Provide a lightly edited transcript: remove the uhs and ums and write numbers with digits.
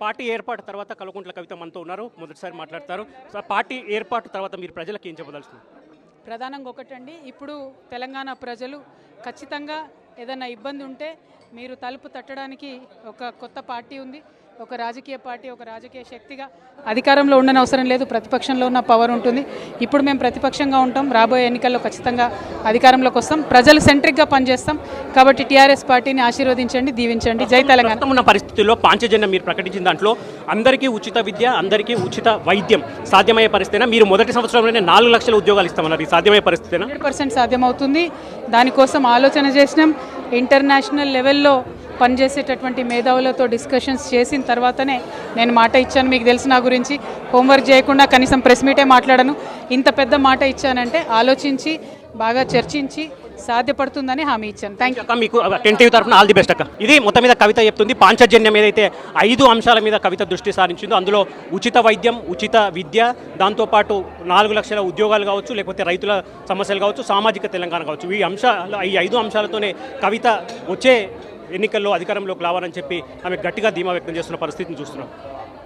Party ఏర్పాటు తర్వాత కల్వకుంట్ల కవిత మనతో ఉన్నారు. మొదటిసారి మాట్లాడతారు. సో పార్టీ ఏర్పాటు తర్వాత మీరు ప్రజలకు ఏం చెప్పదలుచుకున్నారు? ప్రధానంగా ఒకటండి, ఇప్పుడు తెలంగాణ ప్రజలు ఖచ్చితంగా ఏదైనా ఇబ్బంది ఉంటే మీరు తలుపు తట్టడానికి ఒక కొత్త పార్టీ ఉంది. ఒక రాజకీయ పార్టీ, ఒక రాజకీయ శక్తిగా అధికారంలో ఉండని అవసరం లేదు, ప్రతిపక్షంలో ఉన్న పవర్ ఉంటుంది. ఇప్పుడు మేము ప్రతిపక్షంగా ఉంటాం, రాబోయే ఎన్నికల్లో ఖచ్చితంగా అధికారంలోకి వస్తాం, ప్రజలు సెంట్రిక్గా పనిచేస్తాం. కాబట్టి టీఆర్ఎస్ పార్టీని ఆశీర్వదించండి, దీవించండి. జై తెలంగాణ. ఉన్న పరిస్థితుల్లో పాంచజన్యం మీరు ప్రకటించిన దాంట్లో అందరికీ ఉచిత విద్య, అందరికీ ఉచిత వైద్యం సాధ్యమయ్యే పరిస్థితేనా? మీరు మొదటి సంవత్సరంలోనే 4 లక్షల ఉద్యోగాలు ఇస్తామన్నారు, సాధ్యమయ్యే పరిస్థితేనా? 100% సాధ్యమవుతుంది. దానికోసం ఆలోచన చేసినాం. ఇంటర్నేషనల్ లెవెల్లో పనిచేసేటటువంటి మేధావులతో డిస్కషన్స్ చేసిన తర్వాతనే నేను మాట ఇచ్చాను. మీకు తెలిసి నా గురించి హోంవర్క్ చేయకుండా కనీసం ప్రెస్ మీటే మాట్లాడను. ఇంత పెద్ద మాట ఇచ్చానంటే ఆలోచించి బాగా చర్చించి సాధ్యపడుతుందని హామీ ఇచ్చాను. Thank you. మీకు టెంటివ్ తరఫున ఆల్ ది బెస్ట్ అక్క. ఇది మొత్తం మీద కవిత చెప్తుంది. పాంచజన్యం ఏదైతే 5 అంశాల మీద కవిత దృష్టి సారించిందో అందులో ఉచిత వైద్యం, ఉచిత విద్య, దాంతోపాటు 4 లక్షల ఉద్యోగాలు కావచ్చు, లేకపోతే రైతుల సమస్యలు కావచ్చు, సామాజిక తెలంగాణ కావచ్చు, ఈ 5 అంశాలతోనే కవిత వచ్చే ఎన్నికల్లో అధికారంలోకి రావాలని చెప్పి ఆమె గట్టిగా ధీమా వ్యక్తం చేస్తున్న పరిస్థితిని చూస్తున్నాం.